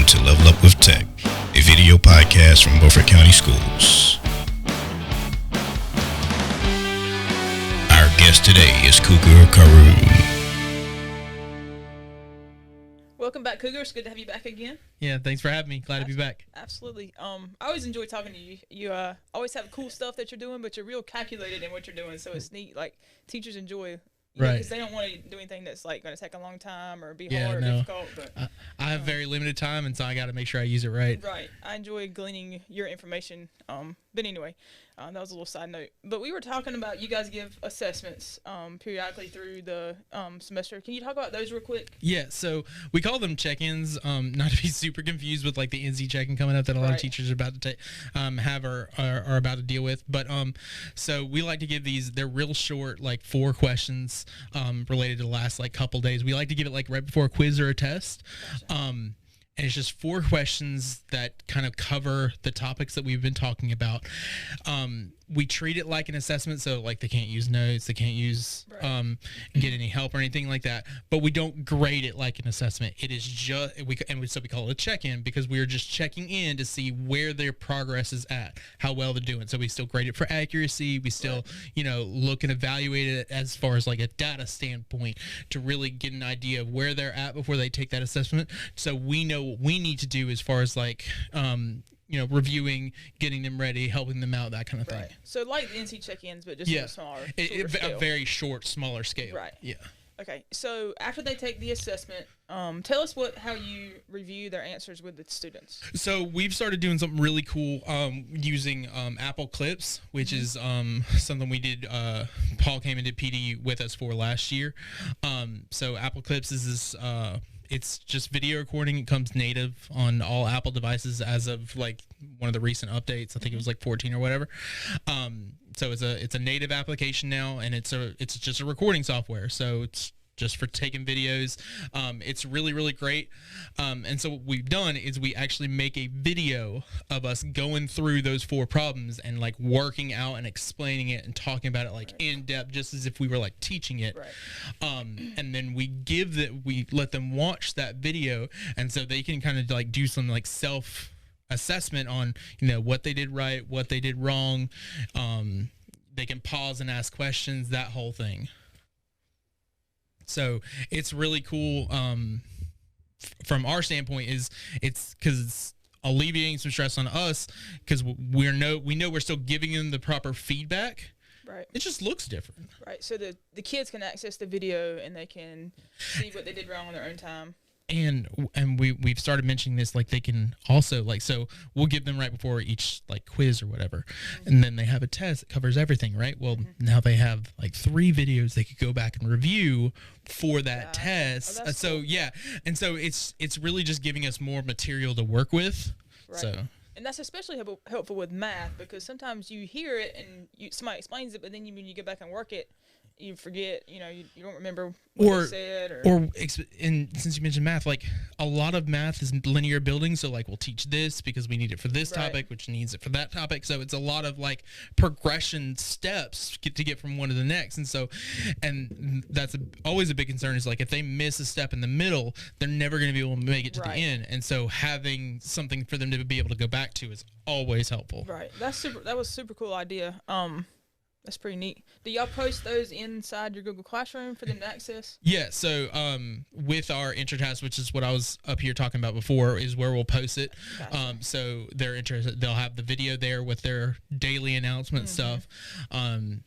to Level Up with Tech, a video podcast from Beaufort County Schools. Our guest today is Cougar Caroon. Welcome back, Cougar. It's good to have you back again. Yeah, thanks for having me. Glad to be back. Absolutely. I always enjoy talking to you. You always have cool stuff that you're doing, but you're real calculated in what you're doing, so it's neat. Like, teachers enjoy, right? Because they don't want to do anything that's like going to take a long time or be hard or difficult. But I have very limited time, and so I got to make sure I use it right. Right. I enjoy gleaning your information. But anyway, that was a little side note. But we were talking about you guys give assessments periodically through the semester. Can you talk about those real quick? Yeah, so we call them check-ins, not to be super confused with like the NC check-in coming up that a lot of teachers are about to have or are about to deal with. But so we like to give these, they're real short, like 4 questions related to the last like couple days. We like to give it like right before a quiz or a test. Gotcha. And it's just 4 questions that kind of cover the topics that we've been talking about. We treat it like an assessment, so like they can't use notes, they can't use get any help or anything like that. But we don't grade it like an assessment. It is just so we call it a check-in because we are just checking in to see where their progress is at, how well they're doing. So we still grade it for accuracy. We still look and evaluate it as far as like a data standpoint to really get an idea of where they're at before they take that assessment. So we know what we need to do as far as like reviewing, getting them ready, helping them out, that kind of thing. Right. So like the NC check-ins, but just a smaller, a very short, smaller scale. Right. Yeah. Okay. So after they take the assessment, tell us how you review their answers with the students. So we've started doing something really cool using Apple Clips, which is something we did. Paul came and did PD with us for last year. So Apple Clips is this. It's just video recording. It comes native on all Apple devices as of like one of the recent updates. I think it was like 14 or whatever. So it's a native application now, and it's just a recording software. So it's just for taking videos. It's really, really great. And so what we've done is we actually make a video of us going through those 4 problems and like working out and explaining it and talking about it like in depth, just as if we were like teaching it. Right. And then we let them watch that video, and so they can kind of like do some like self assessment on what they did right, what they did wrong. They can pause and ask questions, that whole thing. So it's really cool from our standpoint. It's because it's alleviating some stress on us because we know we're still giving them the proper feedback. Right. It just looks different. Right. So the kids can access the video and they can see what they did wrong on their own time. And we've started mentioning this, like they can also like, so we'll give them right before each like quiz or whatever, and then they have a test that covers everything, right? Well, now they have like 3 videos they could go back and review for that test. So cool. Yeah, and so it's really just giving us more material to work with. Right. So. And that's especially helpful with math because sometimes you hear it and somebody explains it, but then when you go back and work it, you forget, you don't remember what they said. And since you mentioned math, like a lot of math is linear building. So like we'll teach this because we need it for this topic, which needs it for that topic. So it's a lot of like progression steps to get from one to the next. And so, and that's always a big concern is like if they miss a step in the middle, they're never going to be able to make it to the end. And so having something for them to be able to go back to is always helpful. Right. That was a super cool idea. That's pretty neat. Do y'all post those inside your Google Classroom for them to access? Yeah, so with our InterTask, which is what I was up here talking about before, is where we'll post it. Gotcha. So they're interested. They'll have the video there with their daily announcement stuff, and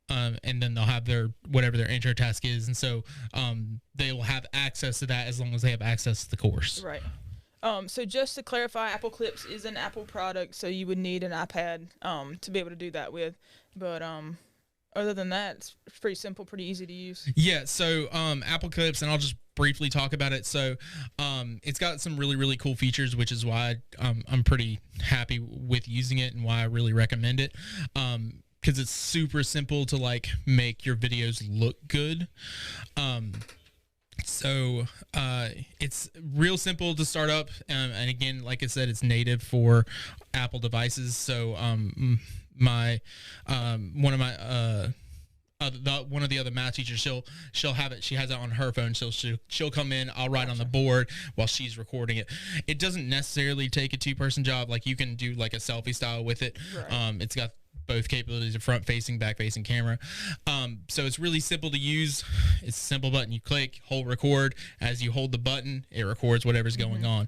then they'll have their whatever their InterTask is, and so they will have access to that as long as they have access to the course. Right. So just to clarify, Apple Clips is an Apple product, so you would need an iPad to be able to do that with. But other than that, it's pretty simple, pretty easy to use. Yeah, so Apple Clips, and I'll just briefly talk about it. So it's got some really, really cool features, which is why I'm pretty happy with using it and why I really recommend it. Because it's super simple to like make your videos look good. So it's real simple to start up, and again, like I said, it's native for Apple devices. So one of my one of the other math teachers, she'll have it. She has it on her phone. So she'll come in. I'll write on the board while she's recording it. It doesn't necessarily take a 2-person job. Like you can do like a selfie style with it. Right. It's got both capabilities of front facing, back facing camera. So it's really simple to use. It's a simple button. You click, hold record. As you hold the button, it records whatever's going on.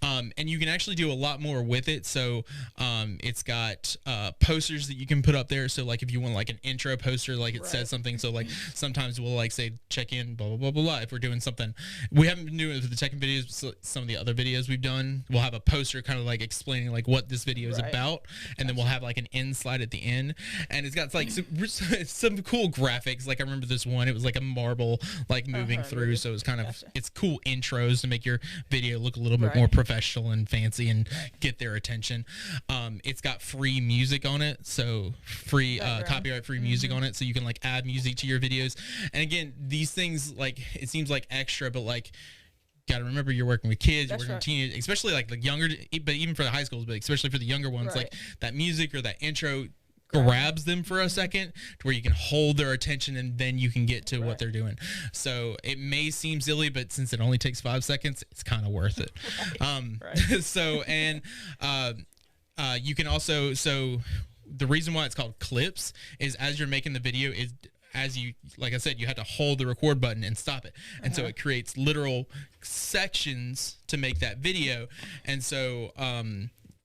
And you can actually do a lot more with it. So it's got posters that you can put up there. So like if you want like an intro poster, like it says something. So like sometimes we'll like say check in, blah, blah, blah, blah, blah. If we're doing something, we haven't been doing it for the check-in videos. So some of the other videos we've done, we'll have a poster kind of like explaining like what this video is about. And then we'll have like an end slide at the end, and it's got like some cool graphics. Like I remember this one, it was like a marble like moving through, so it's kind of it's cool intros to make your video look a little bit more professional and fancy and get their attention. It's got free music on it, so free copyright free music on it, so you can like add music to your videos. And again, these things, like it seems like extra, but like got to remember you're working with kids, you're working with teenagers, especially like the younger, but even for the high schools, but especially for the younger ones, like that music or that intro grabs them for a second to where you can hold their attention, and then you can get to what they're doing. So it may seem silly, but since it only takes 5 seconds, it's kind of worth it. So, and you can also, so the reason why it's called clips is as you're making the video is, as you, like I said, you have to hold the record button and stop it. And so it creates literal sections to make that video. And so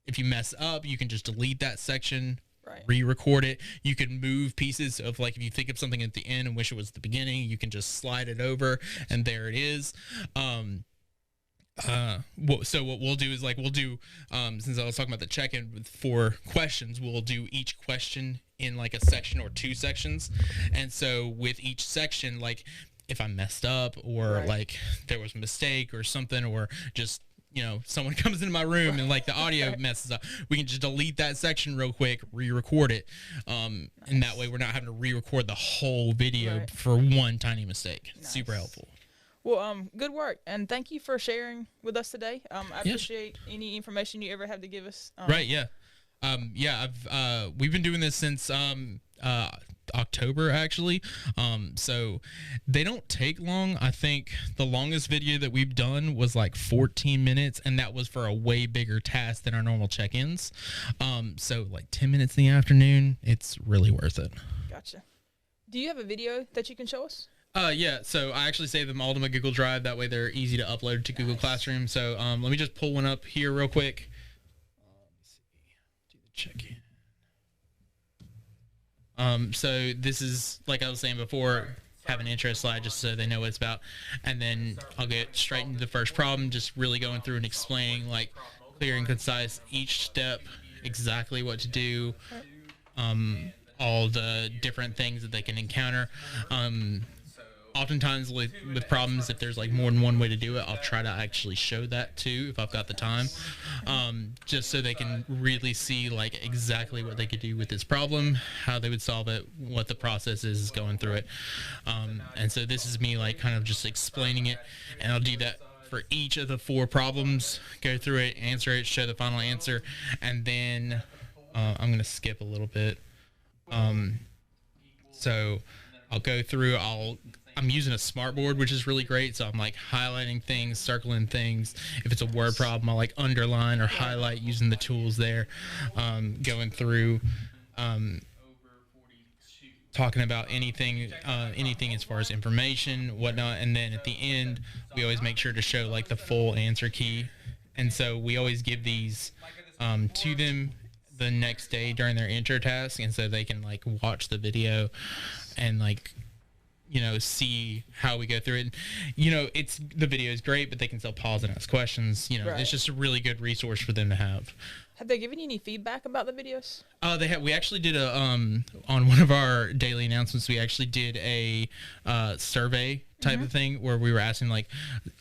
if you mess up, you can just delete that section, re-record it. You can move pieces of, like, if you think of something at the end and wish it was the beginning, you can just slide it over and there it is. So what we'll do is, like, we'll do, since I was talking about the check-in with 4 questions, we'll do each question in like a section or 2 sections. And so with each section, like if I messed up or like there was a mistake or something, or just, you know, someone comes into my room and like the audio messes up, we can just delete that section real quick, re-record it. And that way we're not having to re-record the whole video for one tiny mistake. Super helpful. Well, good work, and thank you for sharing with us today. I appreciate any information you ever have to give us. We've been doing this since October, actually. So they don't take long. I think the longest video that we've done was like 14 minutes, and that was for a way bigger task than our normal check-ins. So like 10 minutes in the afternoon, it's really worth it. Gotcha. Do you have a video that you can show us? So I actually save them all to my Google Drive. That way they're easy to upload to Google Classroom. So let me just pull one up here real quick. Let's see. Do the check-in. So this is, like I was saying before, have an intro slide just so they know what it's about. And then I'll get straight into the first problem, just really going through and explaining, like, clear and concise, each step, exactly what to do, all the different things that they can encounter. Oftentimes with problems, if there's like more than one way to do it, I'll try to actually show that too if I've got the time, just so they can really see like exactly what they could do with this problem, how they would solve it, what the process is going through it. And so this is me like kind of just explaining it, and I'll do that for each of the 4 problems, go through it, answer it, show the final answer, and then I'm going to skip a little bit. So I'll go through, I'm using a smartboard, which is really great. So I'm like highlighting things, circling things. If it's a word problem, I'll like underline or highlight using the tools there. Going through, talking about anything as far as information, whatnot. And then at the end, we always make sure to show like the full answer key. And so we always give these to them the next day during their intro task, and so they can like watch the video and like, you know, see how we go through it. You know, the video is great, but they can still pause and ask questions. You know, it's just a really good resource for them to have. Have they given you any feedback about the videos? They have. We actually did a on one of our daily announcements. We actually did a survey type of thing where we were asking, like,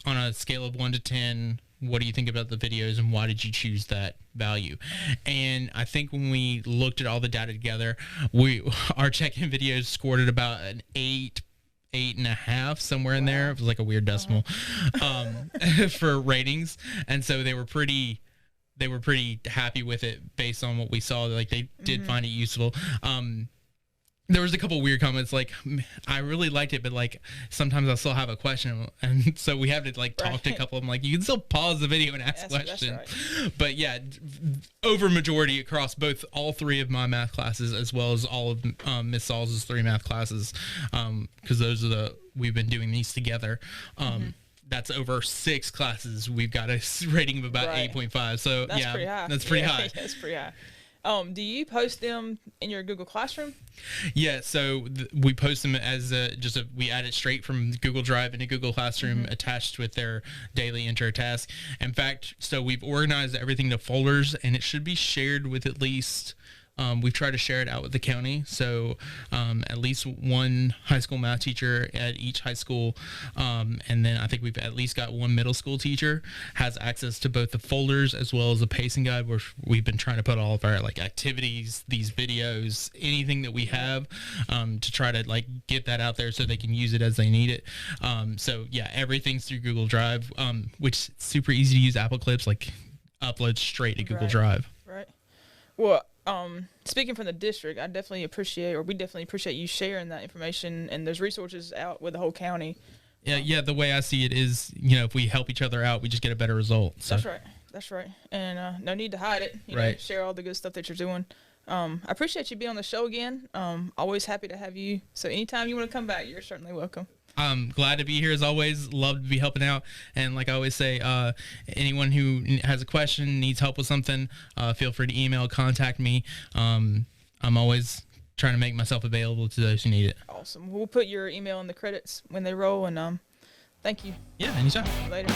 on a scale of 1 to 10, what do you think about the videos and why did you choose that value? And I think when we looked at all the data together, our check-in videos scored at about an 8.5, somewhere in there. It was like a weird decimal for ratings, and so they were pretty happy with it based on what we saw. Like, they did find it useful. there was a couple weird comments like I really liked it, but like sometimes I still have a question, and so we have to like talk to a couple of them. Like you can still pause the video and ask questions. Right. But yeah, over majority across all three of my math classes, as well as all of Miss Saul's 3 math classes, because we've been doing these together. That's over 6 classes. We've got a rating of about 8.5. So that's pretty high. That's pretty high. That's pretty high. Do you post them in your Google Classroom? Yeah, so we post them as we add it straight from Google Drive into Google Classroom attached with their daily intro task. In fact, so we've organized everything to folders, and it should be shared with at least we've tried to share it out with the county, so at least one high school math teacher at each high school, and then I think we've at least got one middle school teacher has access to both the folders as well as the pacing guide, where we've been trying to put all of our like activities, these videos, anything that we have, to try to like get that out there so they can use it as they need it. So yeah, everything's through Google Drive, which is super easy to use. Apple Clips like upload straight to Google Drive. Right. Well, speaking from the district, we definitely appreciate you sharing that information and those resources out with the whole county. Yeah. The way I see it is, if we help each other out, we just get a better result. So. That's right. And no need to hide it. Share all the good stuff that you're doing. I appreciate you being on the show again. Always happy to have you. So anytime you want to come back, you're certainly welcome. I'm glad to be here as always. Love to be helping out. And like I always say, anyone who has a question, needs help with something, feel free to email, contact me. I'm always trying to make myself available to those who need it. Awesome. We'll put your email in the credits when they roll. And thank you. Yeah, anytime. Later.